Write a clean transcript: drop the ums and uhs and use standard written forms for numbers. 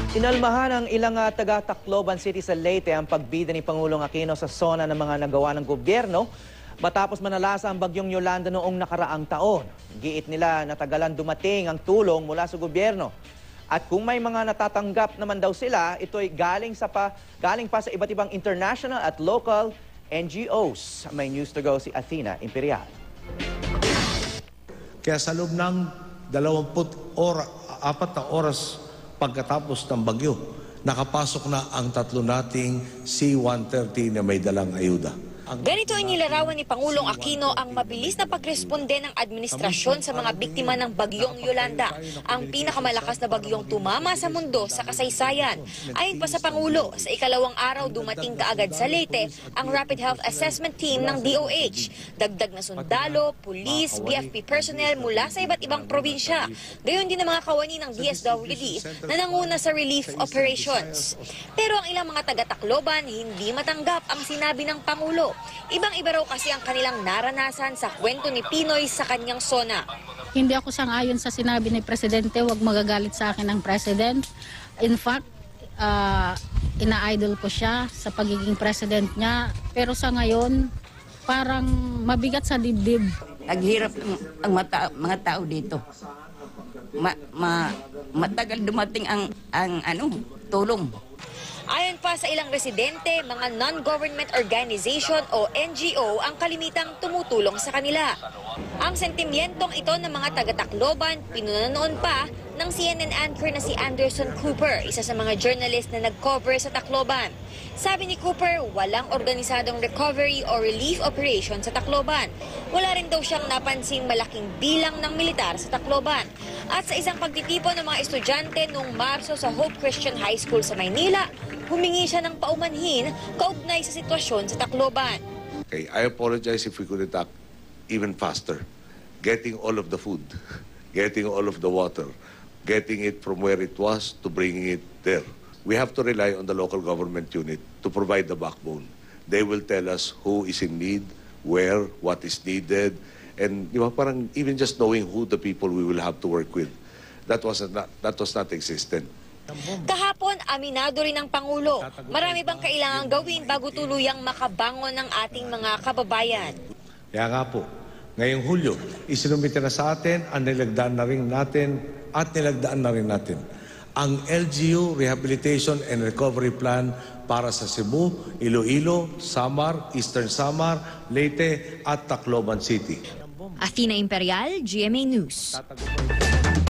Inalmahan ng ilang taga-Tacloban City sa Leyte ang pagbida ni Pangulong Aquino sa SONA ng mga nagawa ng gobyerno matapos manalasa ang bagyong Yolanda noong nakaraang taon. Giit nila na tagalan dumating ang tulong mula sa gobyerno. At kung may mga natatanggap naman daw sila, ito'y galing pa sa iba't ibang international at local NGOs. May news to go si Athena Imperial. Kaya sa loob ng 24 na oras pagkatapos ng bagyo, nakapasok na ang tatlo nating C-130 na may dalang ayuda. Ganito ay nilarawan ni Pangulong Aquino ang mabilis na pagresponde ng administrasyon sa mga biktima ng bagyong Yolanda, ang pinakamalakas na bagyong tumama sa mundo sa kasaysayan. Ayon pa sa Pangulo, sa ikalawang araw dumating kaagad sa Leyte ang Rapid Health Assessment Team ng DOH. Dagdag na sundalo, pulis, BFP personnel mula sa iba't ibang probinsya. Gayon din ang mga kawani ng DSWD na nanguna sa relief operations. Pero ang ilang mga taga-Tacloban hindi matanggap ang sinabi ng Pangulo. Ibang-iba raw kasi ang kanilang naranasan sa kwento ni Pinoy sa kanyang SONA. Hindi ako sang-ayon sa sinabi ni Presidente, huwag magagalit sa akin ang President. In fact, ina-idol ko siya sa pagiging President niya. Pero sa ngayon, parang mabigat sa dibdib. Naghirap ang mga tao dito. Matagal dumating ang tulong. Ayon pa sa ilang residente, mga non-government organization o NGO ang kalimitang tumutulong sa kanila. Ang sentimientong ito ng mga taga-Tacloban, pinuna noon pa ng CNN anchor na si Anderson Cooper, isa sa mga journalist na nag-cover sa Tacloban. Sabi ni Cooper, walang organisadong recovery o relief operation sa Tacloban. Wala rin daw siyang napansing malaking bilang ng militar sa Tacloban. At sa isang pagtitipon ng mga estudyante noong Marso sa Hope Christian High School sa Maynila, humingi siya ng paumanhin kaugnay sa sitwasyon sa Tacloban. Okay, I apologize if we could attack even faster. Getting all of the food, getting all of the water, getting it from where it was to bringing it there. We have to rely on the local government unit to provide the backbone. They will tell us who is in need, where, what is needed, and parang even just knowing who the people we will have to work with. That was not existent. Kahapon, aminado rin ng Pangulo, marami bang kailangang gawin bago tuluyang makabangon ng ating mga kababayan? Kaya nga po, ngayong Hulyo, isinumite na sa atin ang nilagdaan na rin natin at nilagdaan na rin natin ang LGU Rehabilitation and Recovery Plan para sa Cebu, Iloilo, Samar, Eastern Samar, Leyte at Tacloban City. Athena Imperial, GMA News.